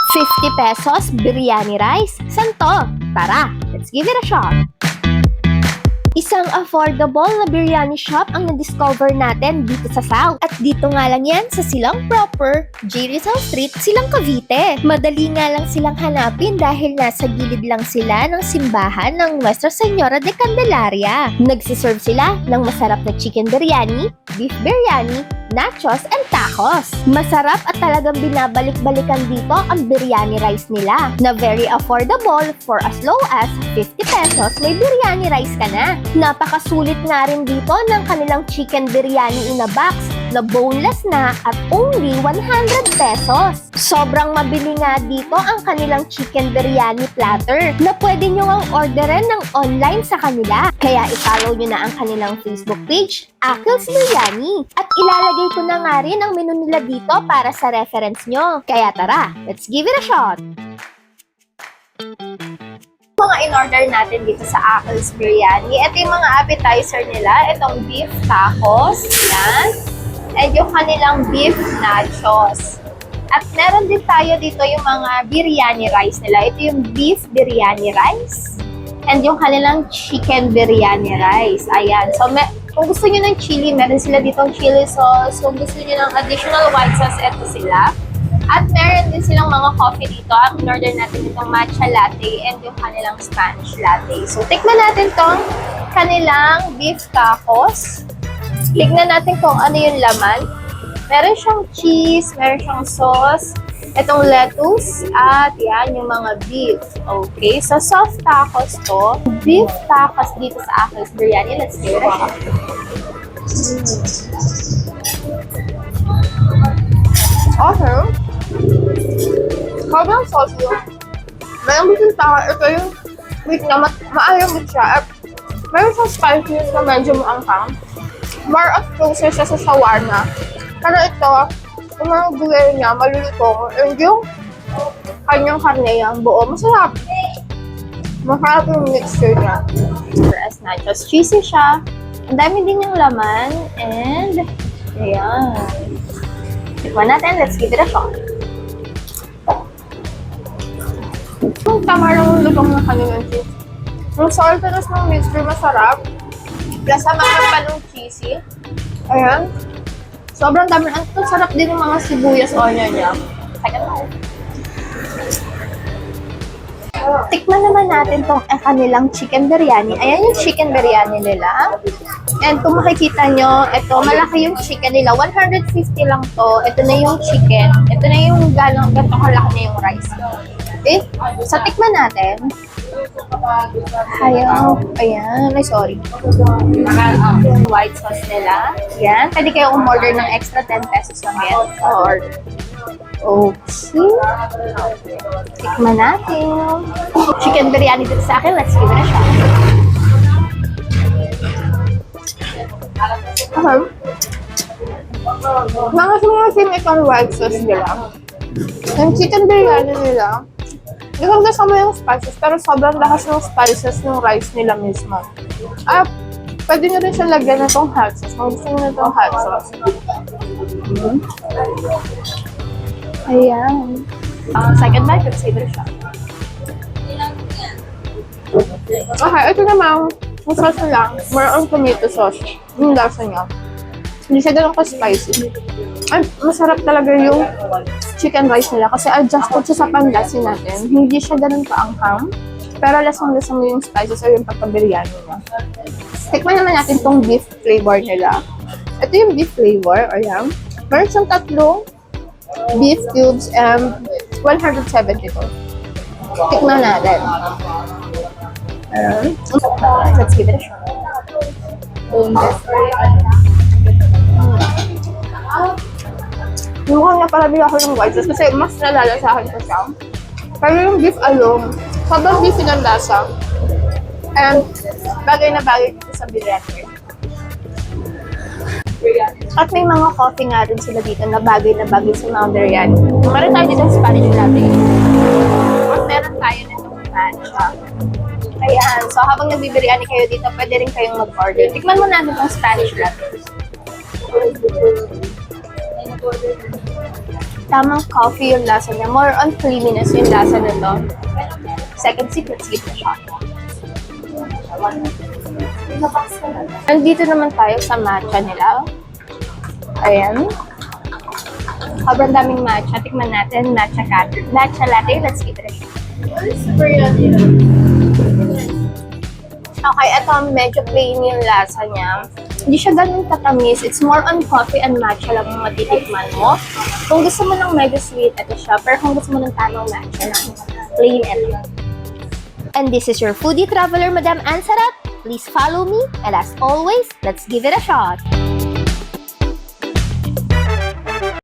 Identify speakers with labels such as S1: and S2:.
S1: 50 pesos biryani rice. San to? Tara, let's give it a shot. Isang affordable na biryani shop ang na-discover natin dito sa South. At dito nga lang yan sa Silang Proper, J. Rizal Street, Silang Cavite. Madali nga lang silang hanapin dahil nasa gilid lang sila ng simbahan ng Nuestra Señora de Candelaria. Nagsiserve sila ng masarap na chicken biryani, beef biryani, nachos, and tacos. Masarap at talagang binabalik-balikan dito ang biryani rice nila na very affordable for as low as 50 pesos may biryani rice ka na. Napakasulit nga rin dito ng kanilang chicken biryani in a box na boneless na at only 100 pesos. Sobrang mabili nga dito ang kanilang chicken biryani platter na pwede nyo ang orderin ng online sa kanila. Kaya i-follow nyo na ang kanilang Facebook page, Akil's Biryani. At ilalagay ko na nga rin ang menu nila dito para sa reference nyo. Kaya tara, let's give it a shot! Mga in-order natin dito sa Akil's Biryani. Ito yung mga appetizer nila. Itong beef tacos. Yan. And yung kanilang beef nachos. At meron din tayo dito yung mga biryani rice nila. Ito yung beef biryani rice. And yung kanilang chicken biryani rice. Ayan. So, kung gusto nyo ng chili, meron sila dito ng chili sauce. Kung gusto nyo ng additional white sauce, ito sila. At meron din silang mga coffee dito. Ang in-order natin itong matcha latte and yung kanilang Spanish latte. So, tikman natin tong kanilang beef tacos. Tignan natin kung ano yung laman. Meron siyang cheese, meron siyang sauce, itong lettuce, at yan, yung mga beef. Okay, so soft tacos to. Beef tacos dito sa Akil's Biryani. Let's give it a shot. Okay. Sobrang sauce yun. Mayroon din tayo. Ito yung wait na maalamit siya. Meron siyang spiciness na medyo maanghang. More of closer siya sa shawarma. Pero ito, yung mga gulay niya, malulutong. And yung kanyang karne yung buo, masarap. Masarap yung mixture niya. As nachos, cheesy siya. Ang dami din yung laman. And, ayan. Tikman natin. Let's give it a shot. Tama lang yung lutong ng kanilang cheese. Yung saltiness ng mixture, masarap. Plus, samahan pa ng cheesy. Ayan. Sobrang dami. Ang sarap din yung mga sibuyas onion niya. Second time. Tikman naman natin tong kanilang chicken biryani. Ayan yung chicken biryani nila. And kung makikita nyo, ito, malaki yung chicken nila. 150 lang to. Ito na yung chicken. Ito na yung ganito kalaki na yung rice. Okay? So, tikman natin. Ayan. Ay, sorry. Yung white sauce nila. Ayan. Pwede kayo umorder ng extra 10 pesos lang yan. Or, okay. Tikman natin. Chicken biryani dito sa akin. Let's give it a shot. Okay. Mga itong white sauce nila. Yung chicken biryani nila, hindi ko kasama yung spices, pero sobrang lakas ng spices ng rice nila mismo. Pwede nyo rin siya lagyan na itong hot sauce. Kung gusto nyo na itong hot sauce. Ayan. Second bite, let's give it a shot. Okay, ito naman, yung sauce nila, more on tomato sauce. Yung lasa niya. Hindi siya ganun ka-spicy. Ay, masarap talaga yung chicken rice nila kasi adjusted siya sa panlasin natin. Hindi siya ganun ka-anghang. Pero lasang-lasa mo yung spices or yung pagkabiryani niya. Tikman naman natin tong beef flavor nila. Ito yung beef flavor. Ayan. Meron siyang tatlong beef cubes and 172. Tikman natin. Ayan. Let's give it a shot. Mukhang napalabig ako ng white sauce kasi mas nalalasahan ko siya. Pero yung beef alone, sobrang beefy ng lasa. And bagay na bagay dito sa biryani. At may mga coffee nga rin sila dito na bagay sa mga biryani. Meron tayo dito sa Spanish latte. At meron tayo nito matcha. Ayan. So habang nagbibiryani kayo dito, pwede rin kayong mag-order. Tikman mo natin itong Spanish latte. Tamang coffee yung lasa niya. More on creaminess yung lasa nito. Second sip, let's give it a shot. Nandito naman tayo sa matcha nila. Ayan. Sobrang daming matcha. Tikman natin. Matcha latte. Let's give it a shot. Okay, ito medyo plain yung lasa niya. Hindi siya ganun katamis. It's more on coffee and matcha lang yung matitikman mo. Kung gusto mo ng medyo sweet, ito siya. Pero kung gusto mo ng tamang matcha lang, plain ito. And this is your foodie traveler, Madam Ansarat. Please follow me. And as always, let's give it a shot.